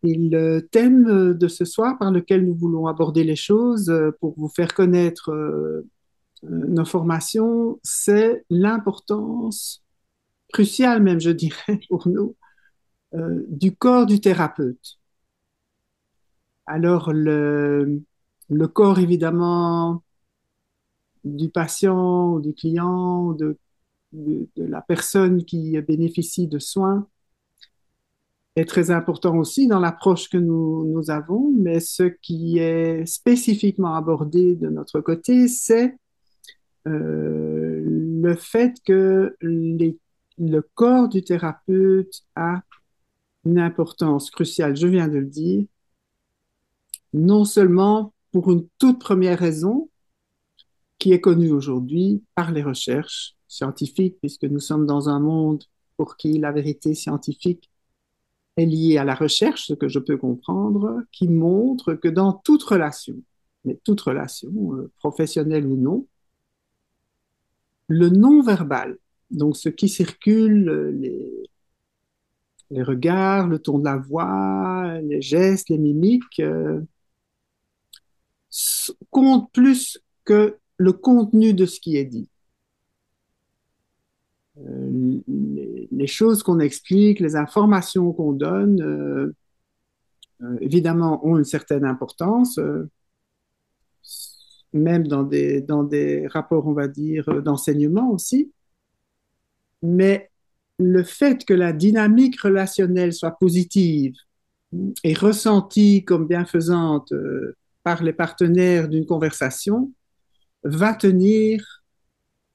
Et le thème de ce soir par lequel nous voulons aborder les choses pour vous faire connaître nos formations, c'est l'importance cruciale même, je dirais, pour nous, du corps du thérapeute. Alors, le corps, évidemment, du patient, ou du client, de la personne qui bénéficie de soins est très important aussi dans l'approche que nous avons, mais ce qui est spécifiquement abordé de notre côté, c'est le fait que le corps du thérapeute a une importance cruciale, je viens de le dire, non seulement pour une toute première raison qui est connue aujourd'hui par les recherches scientifiques, puisque nous sommes dans un monde pour qui la vérité scientifique est liée à la recherche, ce que je peux comprendre, qui montre que dans toute relation, mais toute relation, professionnelle ou non, le non-verbal, donc ce qui circule, les regards, le ton de la voix, les gestes, les mimiques, compte plus que le contenu de ce qui est dit. Les choses qu'on explique, les informations qu'on donne, évidemment, ont une certaine importance, même dans des rapports, on va dire, d'enseignement aussi. Mais le fait que la dynamique relationnelle soit positive et ressentie comme bienfaisante par les partenaires d'une conversation va tenir,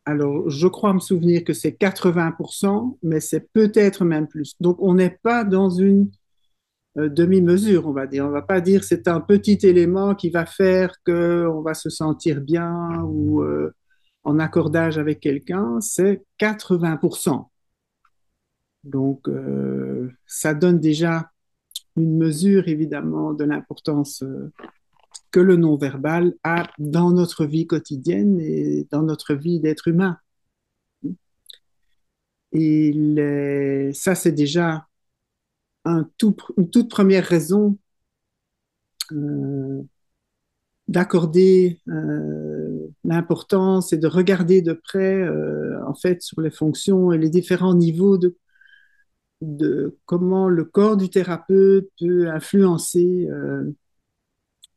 alors je crois me souvenir que c'est 80%, mais c'est peut-être même plus. Donc on n'est pas dans une demi-mesure, on va dire. On ne va pas dire c'est un petit élément qui va faire qu'on va se sentir bien ou en accordage avec quelqu'un, c'est 80%. Donc ça donne déjà une mesure évidemment de l'importance que le non-verbal a dans notre vie quotidienne et dans notre vie d'être humain. Et ça, c'est déjà une toute première raison euh, d'accorder l'importance et de regarder de près, en fait, sur les fonctions et les différents niveaux de comment le corps du thérapeute peut influencer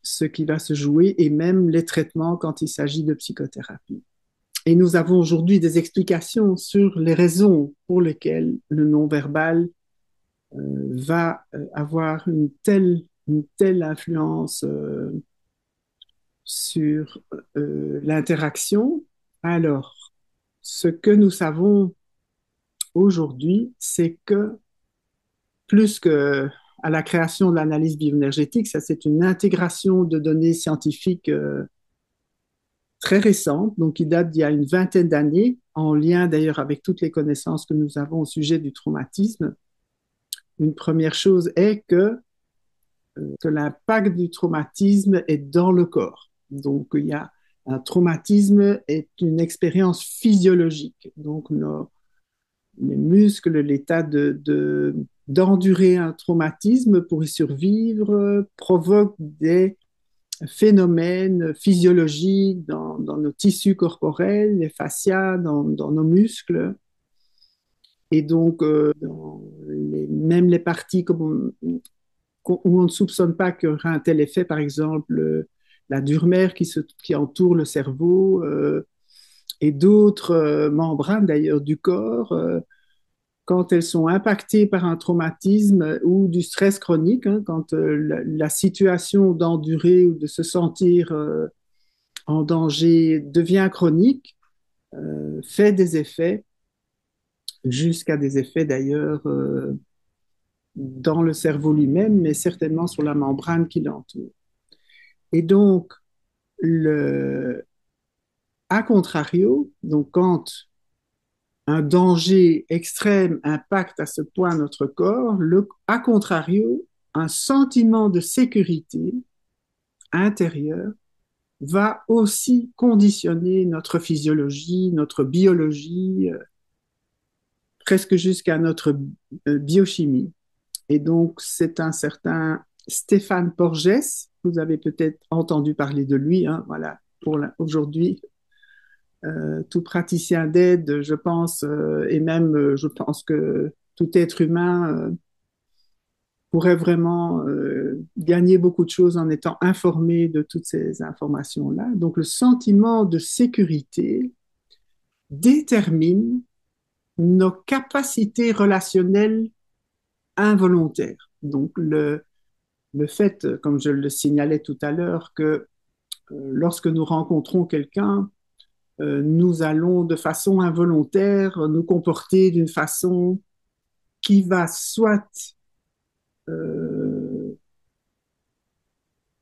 ce qui va se jouer et même les traitements quand il s'agit de psychothérapie. Et nous avons aujourd'hui des explications sur les raisons pour lesquelles le non-verbal va avoir une telle influence sur l'interaction. Alors, ce que nous savons aujourd'hui, c'est que plus que à la création de l'analyse bioénergétique, ça c'est une intégration de données scientifiques très récente, donc qui date d'il y a une vingtaine d'années, en lien d'ailleurs avec toutes les connaissances que nous avons au sujet du traumatisme. Une première chose est que l'impact du traumatisme est dans le corps. Donc, il y a un traumatisme est une expérience physiologique. Donc, les muscles, l'état d'endurer un traumatisme pour y survivre provoque des phénomènes physiologiques dans nos tissus corporels, les fascias, dans nos muscles. Et donc, même les parties où on ne soupçonne pas qu'il y aura un tel effet, par exemple, la durmère qui entoure le cerveau et d'autres membranes d'ailleurs du corps, quand elles sont impactées par un traumatisme ou du stress chronique, hein, quand la situation d'endurer ou de se sentir en danger devient chronique, fait des effets, jusqu'à des effets d'ailleurs dans le cerveau lui-même, mais certainement sur la membrane qui l'entoure. Et donc, à contrario, donc quand un danger extrême impacte à ce point notre corps, à contrario, un sentiment de sécurité intérieure va aussi conditionner notre physiologie, notre biologie, presque jusqu'à notre biochimie. Et donc, c'est un certain Stéphane Porges. Vous avez peut-être entendu parler de lui, hein, voilà, aujourd'hui. Tout praticien d'aide, je pense, et même je pense que tout être humain pourrait vraiment gagner beaucoup de choses en étant informé de toutes ces informations-là. Donc le sentiment de sécurité détermine nos capacités relationnelles involontaires. Donc le fait, comme je le signalais tout à l'heure, que lorsque nous rencontrons quelqu'un, nous allons de façon involontaire nous comporter d'une façon qui va soit euh,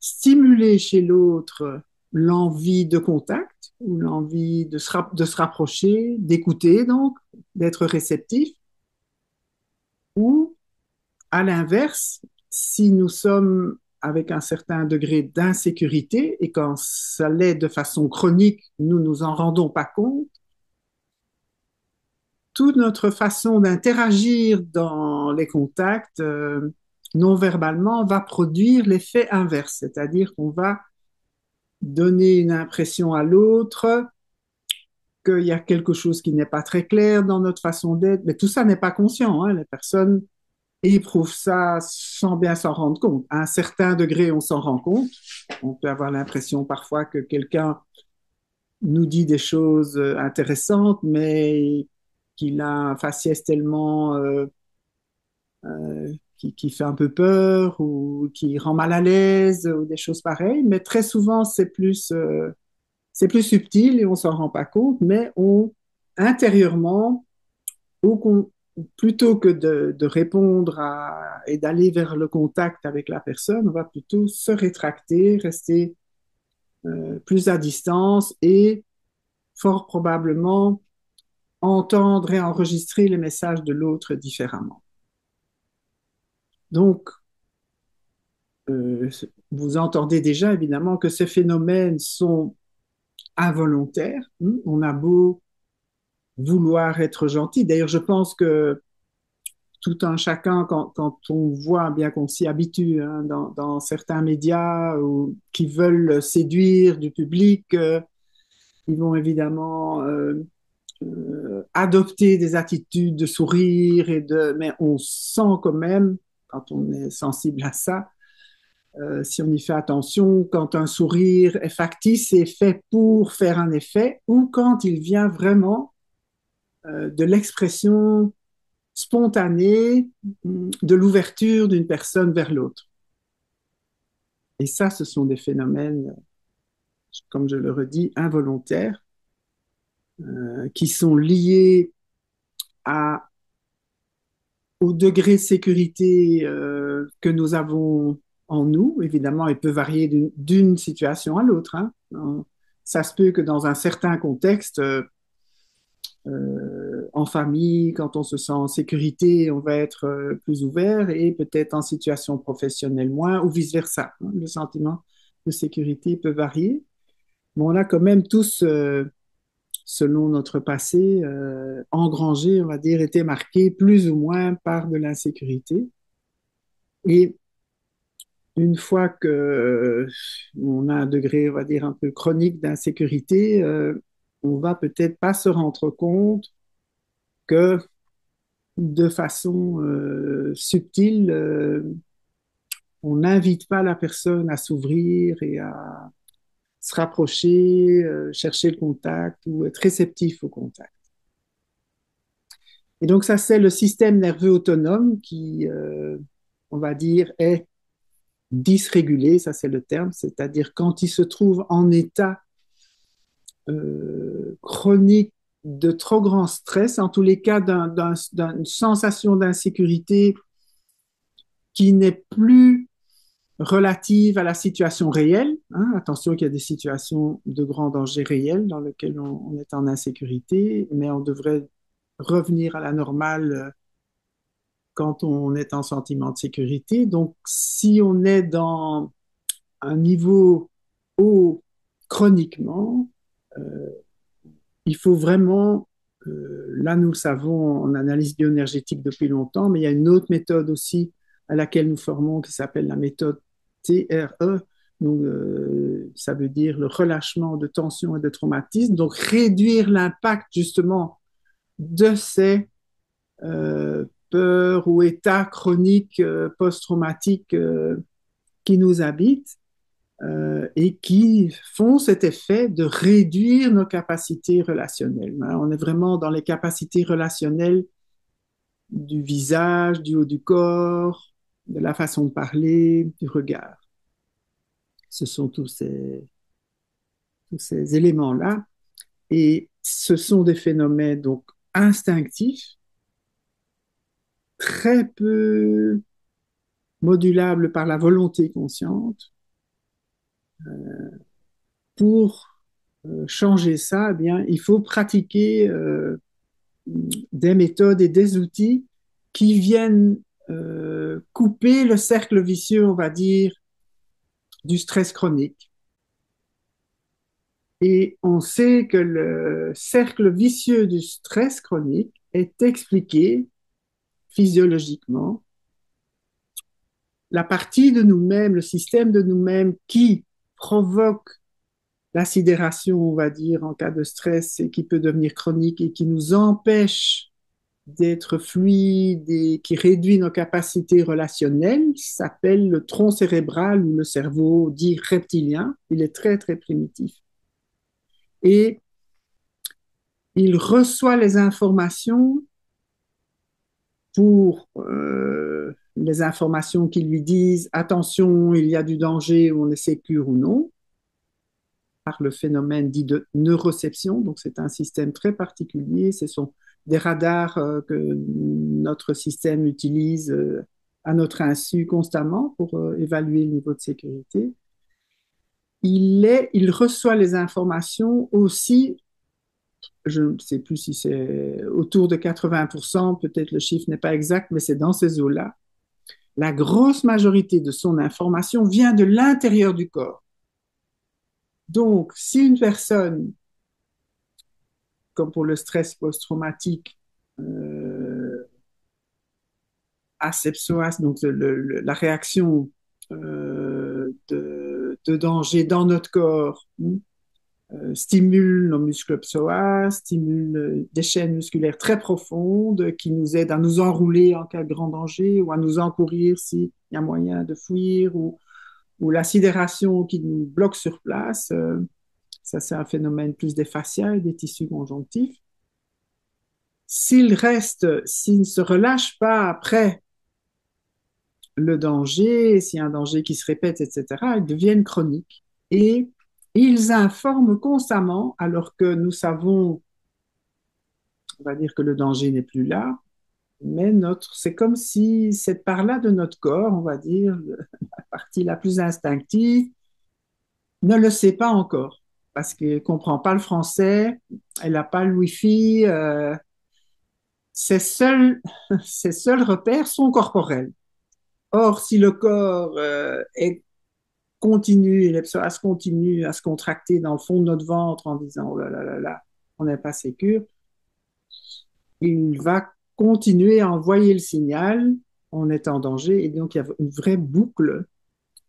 stimuler chez l'autre l'envie de contact ou l'envie de se rapprocher, d'écouter donc, d'être réceptif, ou à l'inverse, si nous sommes avec un certain degré d'insécurité et quand ça l'est de façon chronique, nous nous en rendons pas compte, toute notre façon d'interagir dans les contacts non verbalement va produire l'effet inverse, c'est-à-dire qu'on va donner une impression à l'autre qu'il y a quelque chose qui n'est pas très clair dans notre façon d'être, mais tout ça n'est pas conscient, hein. Les personnes éprouvent ça sans bien s'en rendre compte. À un certain degré, on s'en rend compte. On peut avoir l'impression parfois que quelqu'un nous dit des choses intéressantes, mais qu'il a un faciès tellement qui fait un peu peur ou qui rend mal à l'aise ou des choses pareilles. Mais très souvent, c'est plus subtil et on s'en rend pas compte, mais intérieurement, au, plutôt que de répondre et d'aller vers le contact avec la personne, on va plutôt se rétracter, rester plus à distance et fort probablement entendre et enregistrer les messages de l'autre différemment. Donc, euh, vous entendez déjà évidemment que ces phénomènes sont involontaires. On a beau vouloir être gentil. D'ailleurs, je pense que tout un chacun, quand on voit, bien qu'on s'y habitue, hein, dans certains médias qui veulent séduire du public, ils vont évidemment adopter des attitudes de sourire mais on sent quand même, quand on est sensible à ça, si on y fait attention, quand un sourire est factice, c'est fait pour faire un effet, ou quand il vient vraiment de l'expression spontanée de l'ouverture d'une personne vers l'autre. Et ça, ce sont des phénomènes, comme je le redis, involontaires, qui sont liés à, au degré de sécurité que nous avons en nous. Évidemment, il peut varier d'une situation à l'autre, hein. Ça se peut que dans un certain contexte, en famille, quand on se sent en sécurité, on va être plus ouvert et peut-être en situation professionnelle moins, ou vice-versa. Le sentiment de sécurité peut varier, mais on a quand même tous, selon notre passé, engrangé, on va dire, été marqués plus ou moins par de l'insécurité. Et une fois que on a un degré, on va dire, un peu chronique d'insécurité, on va peut-être pas se rendre compte que de façon subtile, on n'invite pas la personne à s'ouvrir et à se rapprocher, chercher le contact ou être réceptif au contact. Et donc ça, c'est le système nerveux autonome qui, on va dire, est dysrégulé, ça c'est le terme, c'est-à-dire quand il se trouve en état chronique de trop grand stress, en tous les cas d'une sensation d'insécurité qui n'est plus relative à la situation réelle. Hein. Attention qu'il y a des situations de grand danger réel dans lesquelles on est en insécurité, mais on devrait revenir à la normale quand on est en sentiment de sécurité. Donc, si on est dans un niveau haut chroniquement, euh, il faut vraiment, là nous le savons en analyse bioénergétique depuis longtemps, mais il y a une autre méthode aussi à laquelle nous formons, qui s'appelle la méthode TRE. Donc, ça veut dire le relâchement de tension et de traumatisme. Donc, réduire l'impact justement de ces peurs ou états chroniques post-traumatiques qui nous habitent et qui font cet effet de réduire nos capacités relationnelles. Hein. On est vraiment dans les capacités relationnelles du visage, du haut du corps, de la façon de parler, du regard. Ce sont tous ces éléments-là. Et ce sont des phénomènes donc instinctifs, très peu modulables par la volonté consciente. Pour changer ça, eh bien, il faut pratiquer des méthodes et des outils qui viennent couper le cercle vicieux, on va dire, du stress chronique. Et on sait que le cercle vicieux du stress chronique est expliqué physiologiquement. La partie de nous-mêmes, le système de nous-mêmes qui provoque la sidération, on va dire, en cas de stress et qui peut devenir chronique et qui nous empêche d'être fluide et qui réduit nos capacités relationnelles, s'appelle le tronc cérébral ou le cerveau dit reptilien. Il est très, très primitif. Et il reçoit les informations pour les informations qui lui disent attention, il y a du danger, on est sécure ou non, par le phénomène dit de neuroception. Donc, c'est un système très particulier. Ce sont des radars que notre système utilise à notre insu constamment pour évaluer le niveau de sécurité. Il reçoit les informations aussi, je ne sais plus si c'est autour de 80%, peut-être le chiffre n'est pas exact, mais c'est dans ces eaux-là. La grosse majorité de son information vient de l'intérieur du corps. Donc, si une personne, comme pour le stress post-traumatique, asepsoas, donc la réaction de danger dans notre corps, stimule nos muscles psoas, stimule des chaînes musculaires très profondes qui nous aident à nous enrouler en cas de grand danger ou à nous encourir s'il y a moyen de fuir ou la sidération qui nous bloque sur place. Ça, c'est un phénomène plus des fascias et des tissus conjonctifs. S'il ne se relâche pas après le danger, s'il y a un danger qui se répète, etc., ils deviennent chroniques. Et ils informent constamment, alors que nous savons, on va dire que le danger n'est plus là, mais c'est comme si cette part-là de notre corps, on va dire, la partie la plus instinctive, ne le sait pas encore, parce qu'elle ne comprend pas le français, elle n'a pas le Wi-Fi, ses seuls repères sont corporels. Or, si le corps continue, les psoas continuent à se contracter dans le fond de notre ventre en disant oh là là là là, on n'est pas sécure, il va continuer à envoyer le signal, on est en danger, et donc il y a une vraie boucle,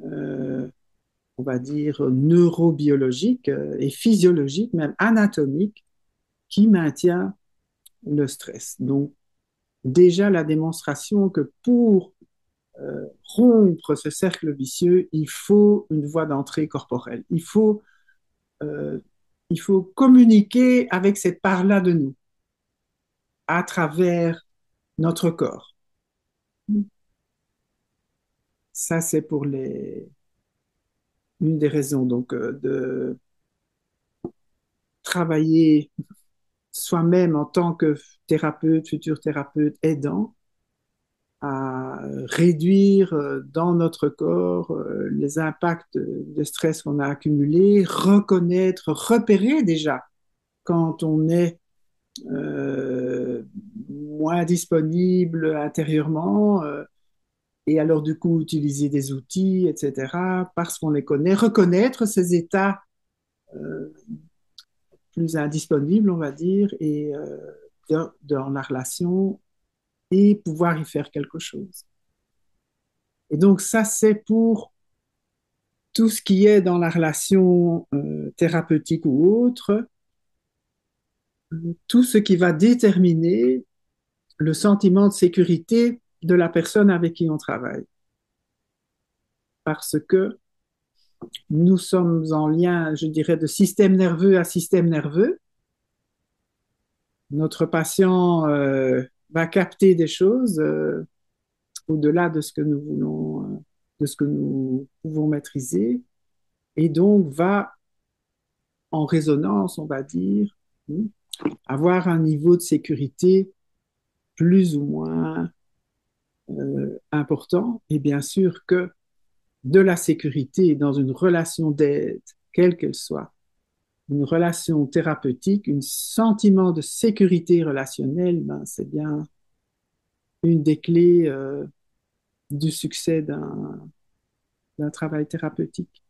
on va dire neurobiologique et physiologique, même anatomique, qui maintient le stress. Donc, déjà la démonstration que pour rompre ce cercle vicieux, il faut une voie d'entrée corporelle. Euh, il faut communiquer avec cette part-là de nous à travers notre corps. Ça, c'est pour une des raisons donc de travailler soi-même en tant que thérapeute, futur thérapeute aidant, à réduire dans notre corps les impacts de stress qu'on a accumulés, reconnaître, repérer déjà quand on est moins disponible intérieurement et alors du coup utiliser des outils, etc., parce qu'on les connaît, reconnaître ces états euh, plus indisponibles, on va dire, et dans la relation et pouvoir y faire quelque chose. Et donc ça, c'est pour tout ce qui est dans la relation thérapeutique ou autre, tout ce qui va déterminer le sentiment de sécurité de la personne avec qui on travaille. Parce que nous sommes en lien, je dirais, de système nerveux à système nerveux. Notre patient va capter des choses au-delà de ce que nous voulons, de ce que nous pouvons maîtriser, et donc va en résonance, on va dire, avoir un niveau de sécurité plus ou moins important. Et bien sûr que de la sécurité dans une relation d'aide, quelle qu'elle soit, une relation thérapeutique, un sentiment de sécurité relationnelle, ben, c'est bien une des clés du succès d'un travail thérapeutique.